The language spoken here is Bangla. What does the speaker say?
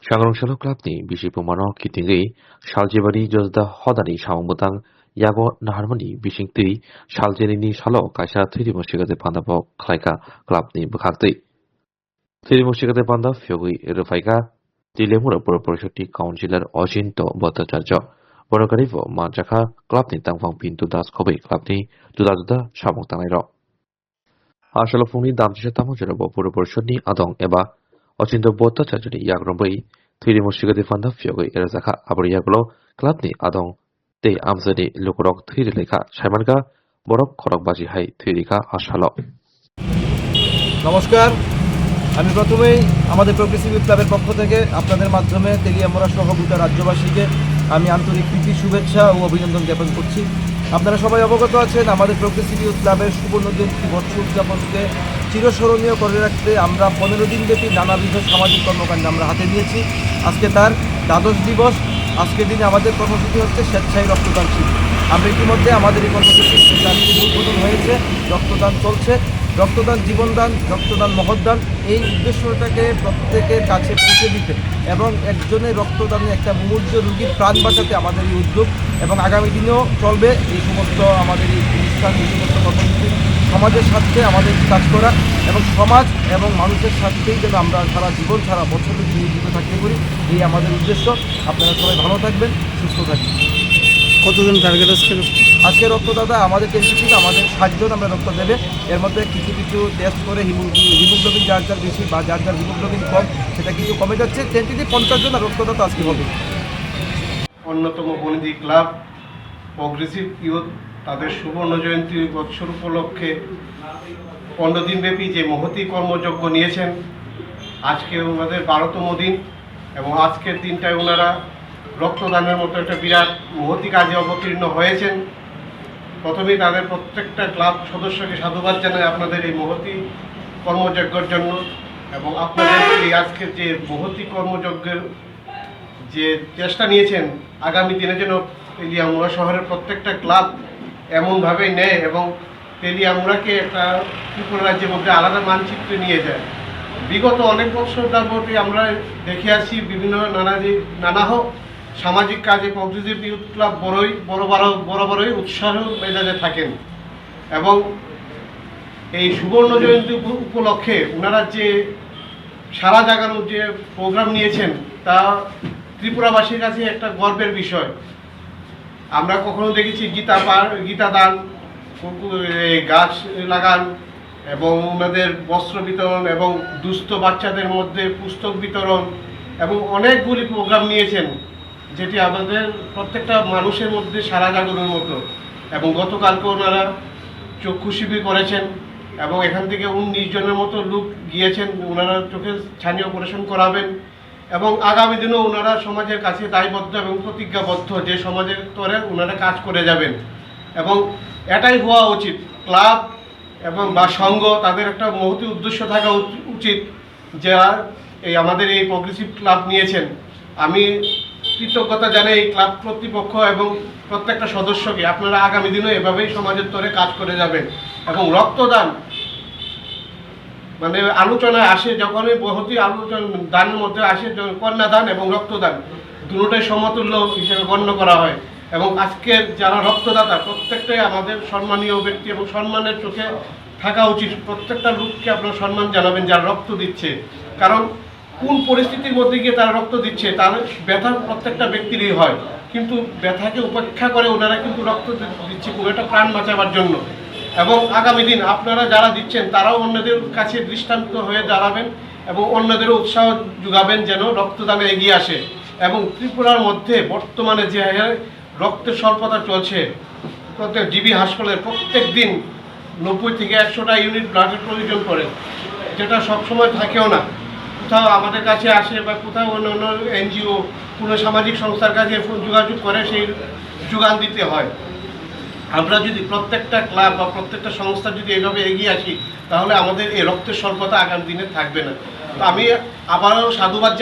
상롱실로 클럽니 비시부마노 기팅의 살제바리 저다 허다니 사원부당 야고 나하르머니 비싱뜨이 살제니니 살로 가샤 트리모시가데 반다보 클라이카 클럽니 부각뜨이 트리모시가데 반다 ফিওগই রফাইকা দিলেমুর পরপরশটি কাউন্সিলর অচিন্ত ভট্টাচার্য বড়গারিব মানজাখা ক্লাবনি তাংফাং পিন্টু দাস খবৈ ক্লাবনি দুদা সামং তানাইর আসল ফুংনি দামজিসা তামজেরব পরপরশনি আদং এবা অচিন্ত ভট্টাচার্যনি ইয়াগ্রমবৈ 트리모시가데 반다 ফিওগই এরাজাখা আবরিয়াগুলো ক্লাবনি আদং তে আমজানি লোকরক থিরিলেখা সাইমানকা বরক খরকবাজি হাই থিরিকা আশালো। নমস্কার, আমি প্রথমেই আমাদের প্রোগ্রেসিভ ক্লাবের পক্ষ থেকে আপনাদের মাধ্যমে তেলিয়ামুড়া সহ গোটা রাজ্যবাসীকে আমি আন্তরিক প্রীতি শুভেচ্ছা ও অভিনন্দন জ্ঞাপন করছি। আপনারা সবাই অবগত আছেন, আমাদের প্রোগ্রেসিভ ক্লাবের সুবর্ণ জয়ন্তী বর্ষ উদযাপনকে চিরস্মরণীয় করে রাখতে আমরা 15 দিনব্যাপী নানাবিধ সামাজিক কর্মকাণ্ড আমরা হাতে নিয়েছি। আজকে তার দ্বাদশ দিবস। আজকের দিনে আমাদের কর্মসূচি হচ্ছে স্বেচ্ছায় রক্তদান শিবির। আমরা ইতিমধ্যে আমাদের এই কর্মসূচির উদ্বোধন হয়েছে, রক্তদান চলছে। রক্তদান জীবনদান, রক্তদান মহৎদান, এই উদ্দেশ্যটাকে প্রত্যেকের কাছে পৌঁছে দিতে এবং একজনের রক্তদানে একটা মুমূর্ষ রোগীর প্রাণ বাঁচাতে আমাদের এই উদ্যোগ এবং আগামী দিনেও চলবে এই সমস্ত আমাদের এই অনুষ্ঠান, এই সমস্ত কর্মসূচি সমাজের স্বার্থে আমাদের কাজ করা এবং সমাজ এবং মানুষের স্বার্থেই যেন আমরা সারা জীবন সারা বছর নিয়োজিত থাকতে পারি, এই আমাদের উদ্দেশ্য। আপনারা সবাই ভালো থাকবেন, সুস্থ থাকবেন। কতজন টার্গেট আজকে? আজকে রক্তদাতা আমাদের টেন্টেটিভ আমাদের 60 জন আমরা রক্ত দেবে। এর মধ্যে কিছু টেস্ট করে হিমোগ্লোবিন যার বেশি বা যার হিমোগ্লোবিন কম সেটা কিছু কমে যাচ্ছে। টেন্টেটিভ 50 জন রক্তদাতা আজকে হবে। অন্যতম বনিদি ক্লাব প্রোগ্রেসিভ ইউথ তাদের সুবর্ণ জয়ন্তী বৎসর উপলক্ষে 15 দিনব্যাপী যে মহতী কর্মযজ্ঞ নিয়েছেন, আজকে ওনাদের 12তম দিন এবং আজকের দিনটায় ওনারা রক্তদানের মতো একটা বিরাট মহতী কাজে অবতীর্ণ হয়েছেন। প্রথমেই তাদের প্রত্যেকটা ক্লাব সদস্যকে সাধুবাদ জানাই আপনাদের এই মহতী কর্মযজ্ঞের জন্য এবং আপনাদের এই আজকের যে মহতী কর্মযজ্ঞের যে চেষ্টা নিয়েছেন, আগামী দিনে যেন তেলিয়ামুড়া শহরের প্রত্যেকটা ক্লাব এমনভাবেই নেয় এবং তেলিয়ামুড়াকে একটা ত্রিপুরা রাজ্যের মধ্যে আলাদা মানচিত্রে নিয়ে যায়। বিগত অনেক বছর যাবতীয় আমরা দেখে আসি বিভিন্ন নানা সামাজিক কাজে প্রোগ্রেসিভ ইউথ ক্লাব বরাবরই উৎসাহ মেজাজে থাকেন এবং এই সুবর্ণ জয়ন্তী উপলক্ষে ওনারা যে সারা জাগানোর যে প্রোগ্রাম নিয়েছেন তা ত্রিপুরাবাসীর কাছে একটা গর্বের বিষয়। আমরা কখনো দেখেছি গীতা দান, গাছ লাগান এবং ওনাদের বস্ত্র বিতরণ এবং দুস্থ বাচ্চাদের মধ্যে পুস্তক বিতরণ এবং অনেকগুলি প্রোগ্রাম নিয়েছেন, যেটি আমাদের প্রত্যেকটা মানুষের মধ্যে সারা জাগানোর মতো। এবং গতকালকে ওনারা চক্ষু শিবির করেছেন এবং এখান থেকে 19 জনের মতো লোক গিয়েছেন, ওনারা চোখে ছানি অপারেশন করাবেন এবং আগামী দিনেও ওনারা সমাজের কাছে দায়বদ্ধ এবং প্রতিজ্ঞাবদ্ধ যে সমাজের তরে ওনারা কাজ করে যাবেন। এবং এটাই হওয়া উচিত, ক্লাব এবং বা সংঘ তাদের একটা মহতী উদ্দেশ্য থাকা উচিত, যারা এই আমাদের এই প্রোগ্রেসিভ ক্লাব নিয়েছেন। আমি কৃতজ্ঞতা জানাই এই ক্লাব কর্তৃপক্ষ এবং প্রত্যেকটা সদস্যকে। আপনারা আগামী দিনেও এভাবেই সমাজের তরে কাজ করে যাবেন এবং রক্তদান মানে আলোচনায় আসে, যখনই মহতী আলোচনা দানের মধ্যে আসে, কন্যাদান এবং রক্তদান দুটোটাই সমতুল্য হিসেবে গণ্য করা হয়। এবং আজকের যারা রক্তদাতা প্রত্যেকটাই আমাদের সম্মানীয় ব্যক্তি এবং সম্মানের চোখে থাকা উচিত। প্রত্যেকটা লোককে আপনারা সম্মান জানাবেন যারা রক্ত দিচ্ছে, কারণ কোন পরিস্থিতির মধ্যে গিয়ে তারা রক্ত দিচ্ছে তার ব্যথা প্রত্যেকটা ব্যক্তিরই হয়, কিন্তু ব্যথাকে উপেক্ষা করে ওনারা কিন্তু রক্ত দিচ্ছে কোনো একটা প্রাণ বাঁচাবার জন্য। এবং আগামী দিন আপনারা যারা দিচ্ছেন তারাও অন্যদের কাছে দৃষ্টান্ত হয়ে দাঁড়াবেন এবং অন্যদেরও উৎসাহ যোগাবেন যেন রক্তদানে এগিয়ে আসে। এবং ত্রিপুরার মধ্যে বর্তমানে যে রক্তের স্বল্পতা চলছে, প্রত্যেক জিবি হাসপাতালে প্রত্যেক দিন 90 থেকে 100টা ইউনিট ব্লাডের প্রয়োজন পড়ে, যেটা সবসময় থাকেও না। কোথাও আমাদের কাছে আসে বা কোথাও অন্য এনজিও কোনো সামাজিক সংস্থার কাছে যোগাযোগ করে সেই যোগান দিতে হয়। আমরা যদি প্রত্যেকটা ক্লাব বা প্রত্যেকটা সংস্থা যদি এইভাবে এগিয়ে আসি তাহলে আমাদের এই রক্তের স্বল্পতা আগামী দিনে থাকবে না। তো আমি আবারও সাধুবাদ